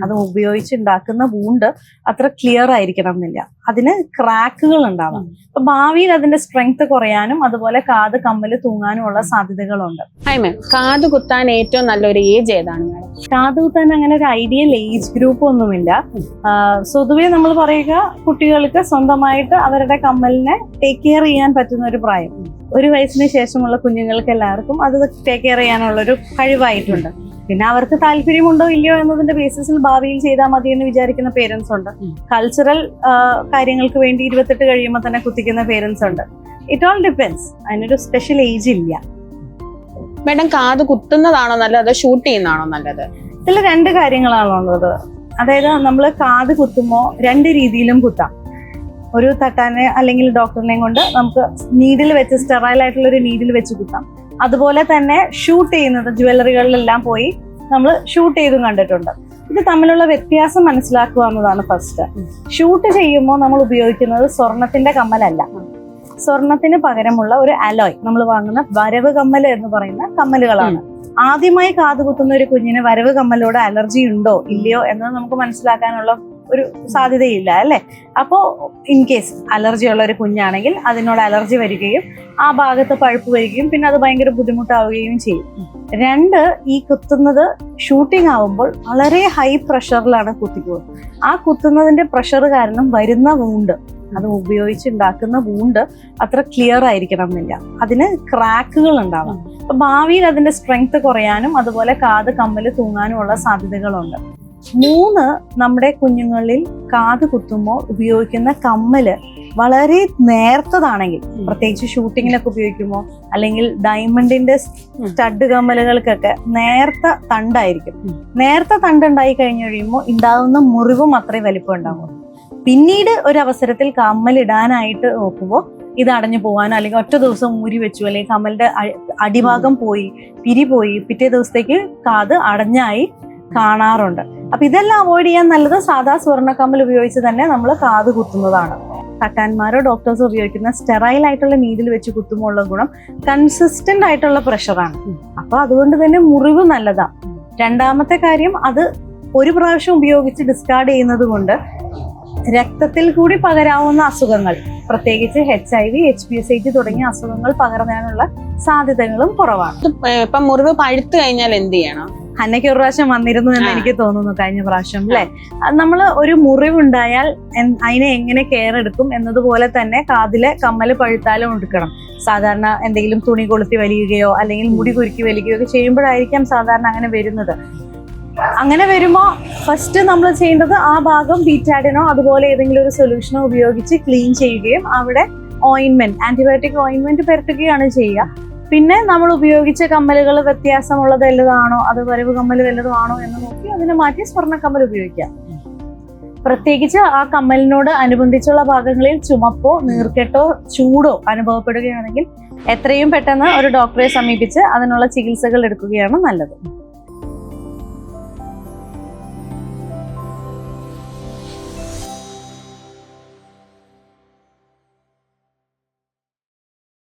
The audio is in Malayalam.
അത് ഉപയോഗിച്ചുണ്ടാക്കുന്ന വൂണ്ട് അത്ര ക്ലിയർ ആയിരിക്കണം എന്നില്ല, അതിന് ക്രാക്കുകൾ ഉണ്ടാവാം. അപ്പൊ ഭാവിയിൽ അതിന്റെ സ്ട്രെങ്ത് കുറയാനും അതുപോലെ കാത് കമ്മല് തൂങ്ങാനും ഉള്ള സാധ്യതകളുണ്ട്. കാത് കുത്താൻ ഏറ്റവും നല്ലൊരു ഏജ് ഏതാണ്? കാത് കുത്താൻ അങ്ങനെ ഒരു ഐഡിയൽ ഏജ് ഗ്രൂപ്പ് ഒന്നുമില്ല. സ്വതുവേ നമ്മൾ പറയുക, കുട്ടികൾക്ക് സ്വന്തമായിട്ട് അവരുടെ കമ്മലിനെ ടേക്ക് കെയർ ചെയ്യാൻ പറ്റുന്ന ഒരു പ്രായം. 1 വയസ്സിന് ശേഷമുള്ള കുഞ്ഞുങ്ങൾക്ക് എല്ലാവർക്കും അത് ടേക്ക് കെയർ ചെയ്യാനുള്ളൊരു കഴിവായിട്ടുണ്ട്. പിന്നെ അവർക്ക് താല്പര്യമുണ്ടോ ഇല്ലയോ എന്നതിന്റെ ബേസിസിൽ ഭാവിയിൽ ചെയ്താൽ മതി എന്ന് വിചാരിക്കുന്ന പേരൻസ് ഉണ്ട്. കൾച്ചറൽ കാര്യങ്ങൾക്ക് വേണ്ടി 28 കഴിയുമ്പോൾ തന്നെ കുത്തിക്കുന്ന പേരൻസ് ഉണ്ട്. It all depends. അതിനൊരു സ്പെഷ്യൽ ഏജ് ഇല്ല. മേഡം, കാത് കുത്തുന്നതാണോ നല്ലത് അതോ ഷൂട്ട് ചെയ്യുന്നതാണോ നല്ലത്? ഇതിൽ 2 കാര്യങ്ങളാണുള്ളത്. അതായത് നമ്മൾ കാത് കുത്തുമ്പോൾ 2 രീതിയിലും കുത്താം. ഒരു തട്ടാനെ അല്ലെങ്കിൽ ഡോക്ടറിനെയും കൊണ്ട് നമുക്ക് നീഡിൽ വെച്ച്, സ്റ്റെറൈൽ ആയിട്ടുള്ള ഒരു നീഡിൽ വെച്ച് കുത്താം. അതുപോലെ തന്നെ ഷൂട്ട് ചെയ്യുന്നത് ജ്വല്ലറികളിലെല്ലാം പോയി നമ്മൾ ഷൂട്ട് ചെയ്തും കണ്ടിട്ടുണ്ട്. ഇത് തമ്മിലുള്ള വ്യത്യാസം മനസ്സിലാക്കുക എന്നതാണ് ഫസ്റ്റ്. ഷൂട്ട് ചെയ്യുമ്പോൾ നമ്മൾ ഉപയോഗിക്കുന്നത് സ്വർണത്തിന്റെ കമ്മലല്ല, സ്വർണത്തിന് പകരമുള്ള ഒരു അലോയ്, നമ്മൾ വാങ്ങുന്ന വരവ് കമ്മൽ എന്ന് പറയുന്ന കമ്മലുകളാണ്. ആദ്യമായി കാത് കുത്തുന്ന ഒരു കുഞ്ഞിന് വരവ് കമ്മലോട് അലർജി ഉണ്ടോ ഇല്ലയോ എന്നത് നമുക്ക് മനസ്സിലാക്കാനുള്ള ഒരു സാധ്യതയില്ല, അല്ലെ? അപ്പോ ഇൻ കേസ് അലർജി ഉള്ള ഒരു കുഞ്ഞാണെങ്കിൽ അതിനോട് അലർജി വരികയും ആ ഭാഗത്ത് പഴുപ്പ് വരികയും പിന്നെ അത് ഭയങ്കര ബുദ്ധിമുട്ടാവുകയും ചെയ്യും. 2, ഈ കുത്തുന്നത് ഷൂട്ടിംഗ് ആവുമ്പോൾ വളരെ ഹൈ പ്രഷറിലാണ് കുത്തിക്കുന്നത്. ആ കുത്തുന്നതിന്റെ പ്രഷർ കാരണം വരുന്ന വൂണ്ട്, അത് ഉപയോഗിച്ചുണ്ടാക്കുന്ന വൂണ്ട് അത്ര ക്ലിയർ ആയിരിക്കണം എന്നില്ല, അതിന് ക്രാക്കുകൾ ഉണ്ടാവാം. അപ്പൊ ഭാവിയിൽ അതിന്റെ സ്ട്രെങ്ത് കുറയാനും അതുപോലെ കാത് കമ്മല് തൂങ്ങാനും ഉള്ള സാധ്യതകളുണ്ട്. 3, നമ്മുടെ കുഞ്ഞുങ്ങളിൽ കാത് കുത്തുമ്പോൾ ഉപയോഗിക്കുന്ന കമ്മല് വളരെ നേർത്തതാണെങ്കിൽ, പ്രത്യേകിച്ച് ഷൂട്ടിങ്ങിനൊക്കെ ഉപയോഗിക്കുമ്പോൾ അല്ലെങ്കിൽ ഡയമണ്ടിന്റെ സ്റ്റഡ് കമ്മലുകൾക്കൊക്കെ നേർത്ത തണ്ടായിരിക്കും. നേർത്ത തണ്ടുണ്ടായി കഴിഞ്ഞു കഴിയുമ്പോൾ ഉണ്ടാകുന്ന മുറിവും അത്രയും വലിപ്പം ഉണ്ടാകും. പിന്നീട് ഒരു അവസരത്തിൽ കമ്മലിടാനായിട്ട് നോക്കുമ്പോൾ ഇത് അടഞ്ഞു പോകാനോ അല്ലെങ്കിൽ ഒറ്റ ദിവസം ഊരി വെച്ചു അല്ലെങ്കിൽ കമ്മലിന്റെ അടിഭാഗം പോയി പിരി പോയി പിറ്റേ ദിവസത്തേക്ക് കാത് അടഞ്ഞായി കാണാറുണ്ട്. അപ്പൊ ഇതെല്ലാം അവോയ്ഡ് ചെയ്യാൻ നല്ലത് സാധാ സ്വർണ്ണക്കമ്മൽ ഉപയോഗിച്ച് തന്നെ നമ്മൾ കാത് കുത്തുന്നതാണ്. തട്ടാന്മാരോ ഡോക്ടേഴ്സോ ഉപയോഗിക്കുന്ന സ്റ്റെറൈൽ ആയിട്ടുള്ള നീഡിൽ വെച്ച് കുത്തുമ്പോൾ ഉള്ള ഗുണം കൺസിസ്റ്റന്റ് ആയിട്ടുള്ള പ്രഷറാണ്. അപ്പൊ അതുകൊണ്ട് തന്നെ മുറിവ് നല്ലതാണ്. 2ാമത്തെ കാര്യം, അത് ഒരു പ്രാവശ്യം ഉപയോഗിച്ച് ഡിസ്കാർഡ് ചെയ്യുന്നത് കൊണ്ട് രക്തത്തിൽ കൂടി പകരാവുന്ന അസുഖങ്ങൾ, പ്രത്യേകിച്ച് HIV, HPSAG തുടങ്ങിയ അസുഖങ്ങൾ പകർന്നാനുള്ള സാധ്യതകളും കുറവാണ്. ഇപ്പൊ മുറിവ് പഴുത്തു കഴിഞ്ഞാൽ എന്ത് ചെയ്യണം? ഹന്നയ്ക്ക് ഒരു പ്രാവശ്യം വന്നിരുന്നു എന്ന് എനിക്ക് തോന്നുന്നു, കഴിഞ്ഞ പ്രാവശ്യം, അല്ലെ? നമ്മൾ ഒരു മുറിവുണ്ടായാൽ അതിനെ എങ്ങനെ കെയർ എടുക്കും എന്നതുപോലെ തന്നെ കാതിലെ കമ്മല് പഴുത്താലും എടുക്കണം. സാധാരണ എന്തെങ്കിലും തുണി കൊളുത്തി വലിയുകയോ അല്ലെങ്കിൽ മുടി കുരുക്കി വലിക്കുകയോ ഒക്കെ ചെയ്യുമ്പോഴായിരിക്കാം സാധാരണ അങ്ങനെ വരുന്നത്. അങ്ങനെ വരുമ്പോൾ ഫസ്റ്റ് നമ്മൾ ചെയ്യേണ്ടത് ആ ഭാഗം ബീറ്റാഡിനോ അതുപോലെ ഏതെങ്കിലും ഒരു സൊല്യൂഷനോ ഉപയോഗിച്ച് ക്ലീൻ ചെയ്യുകയും അവിടെ ഓയിൻമെന്റ്, ആന്റിബയോട്ടിക് ഓയിൻമെന്റ് പുരട്ടുകയാണ് ചെയ്യുക. പിന്നെ നമ്മൾ ഉപയോഗിച്ച കമ്മലുകൾ വ്യത്യാസമുള്ളത് വല്ലതാണോ, അത് വരവ് കമ്മൽ വല്ലതുമാണോ എന്ന് നോക്കി അതിനെ മാറ്റി സ്വർണ്ണ കമ്മൽ ഉപയോഗിക്കാം. പ്രത്യേകിച്ച് ആ കമ്മലിനോട് അനുബന്ധിച്ചുള്ള ഭാഗങ്ങളിൽ ചുമപ്പോ നീർക്കെട്ടോ ചൂടോ അനുഭവപ്പെടുകയാണെങ്കിൽ എത്രയും പെട്ടെന്ന് ഒരു ഡോക്ടറെ സമീപിച്ച് അതിനുള്ള ചികിത്സകൾ എടുക്കുകയാണ് നല്ലത്.